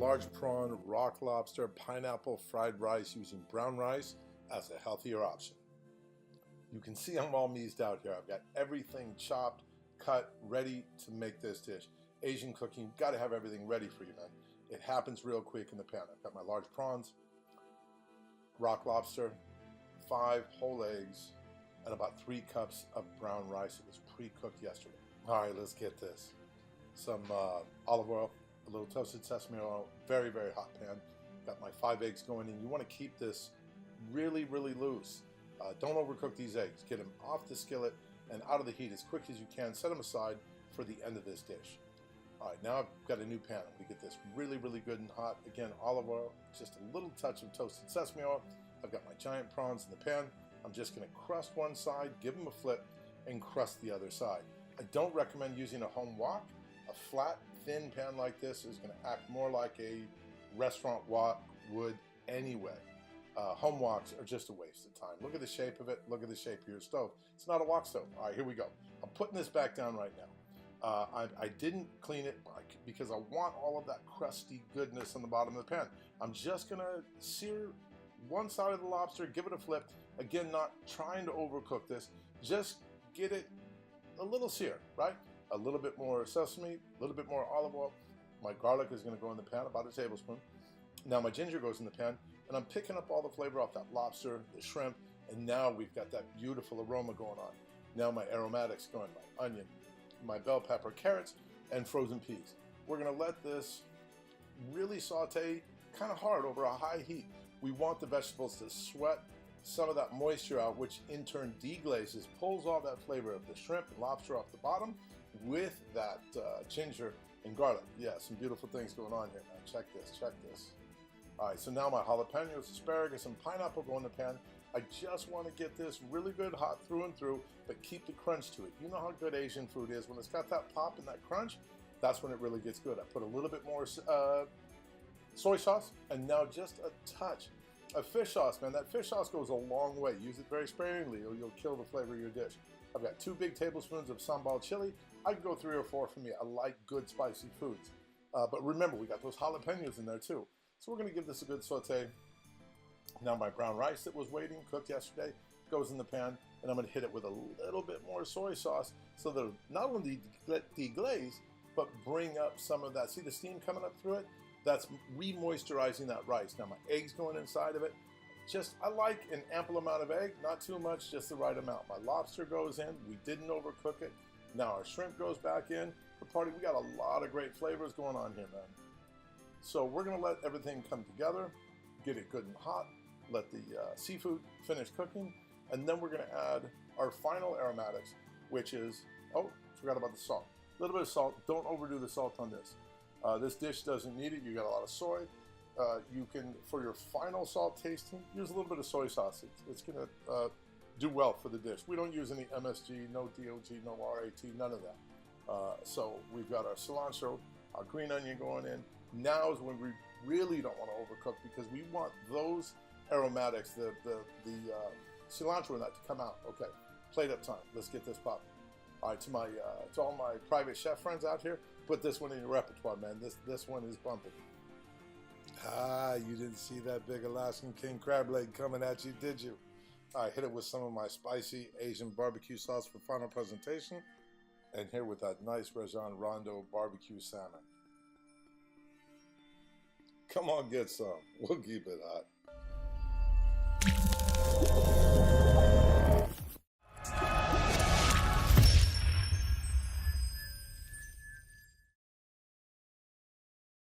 large prawn, rock lobster, pineapple fried rice using brown rice as a healthier option. You can see I'm all meased out here. I've got everything chopped, cut, ready to make this dish. Asian cooking, you've got to have everything ready for you, man. It happens real quick in the pan. I've got my large prawns, rock lobster, 5 whole eggs, and about 3 cups of brown rice. It was pre-cooked yesterday. All right, let's get this. Some olive oil, a little toasted sesame oil, very, very hot pan. Got my 5 eggs going in. You want to keep this really, really loose. Don't overcook these eggs. Get them off the skillet and out of the heat as quick as you can. Set them aside for the end of this dish. All right, now I've got a new pan. I'm going to get this really, really good and hot. Again, olive oil, just a little touch of toasted sesame oil. I've got my giant prawns in the pan. I'm just going to crust one side, give them a flip, and crust the other side. I don't recommend using a home wok. A flat, thin pan like this is going to act more like a restaurant wok would anyway. Home woks are just a waste of time. Look at the shape of it. Look at the shape of your stove. It's not a wok stove. All right, here we go. I'm putting this back down right now. I didn't clean it because I want all of that crusty goodness on the bottom of the pan. I'm just going to sear one side of the lobster, give it a flip. Again, not trying to overcook this. Just get it a little sear, right? A little bit more sesame, a little bit more olive oil. My garlic is going to go in the pan, about a tablespoon. Now my ginger goes in the pan, and I'm picking up all the flavor off that lobster, the shrimp, and now we've got that beautiful aroma going on. Now my aromatics going, my onion, my bell pepper, carrots, and frozen peas. We're going to let this really saute kind of hard over a high heat. We want the vegetables to sweat some of that moisture out, which in turn deglazes, pulls all that flavor of the shrimp and lobster off the bottom with that ginger and garlic. Yeah, some beautiful things going on here, man. Check this, check this. All right, so now my jalapenos, asparagus, and pineapple go in the pan. I just want to get this really good hot through and through, but keep the crunch to it. You know how good Asian food is. When it's got that pop and that crunch, that's when it really gets good. I put a little bit more soy sauce, and now just a touch of fish sauce, man. That fish sauce goes a long way. Use it very sparingly or you'll kill the flavor of your dish. I've got 2 big tablespoons of sambal chili. I can go 3 or 4 for me. I like good spicy foods. But remember, we got those jalapenos in there too. So we're going to give this a good saute. Now my brown rice that was waiting, cooked yesterday, goes in the pan, and I'm going to hit it with a little bit more soy sauce so that it'll not only deglaze, but bring up some of that. See the steam coming up through it? That's re-moisturizing that rice. Now my eggs going inside of it. I like an ample amount of egg, not too much, just the right amount. My lobster goes in. We didn't overcook it. Now our shrimp goes back in. We got a lot of great flavors going on here, man. So we're going to let everything come together, get it good and hot, let the seafood finish cooking, and then we're going to add our final aromatics, which is, oh, forgot about the salt. A little bit of salt. Don't overdo the salt on this. This dish doesn't need it. You got a lot of soy. You can, for your final salt tasting, use a little bit of soy sauce. It's going to do well for the dish. We don't use any MSG, no DOG, no RAT, none of that. So we've got our cilantro, our green onion going in. Now is when we really don't want to overcook because we want those aromatics, the cilantro in that to come out. Okay, plate up time. Let's get this popping. All right, to all my private chef friends out here, put this one in your repertoire, man. This one is bumping. Ah, you didn't see that big Alaskan king crab leg coming at you, did you? All right, hit it with some of my spicy Asian barbecue sauce for final presentation, and here with that nice Rajon Rondo barbecue salmon. Come on, get some. We'll keep it hot.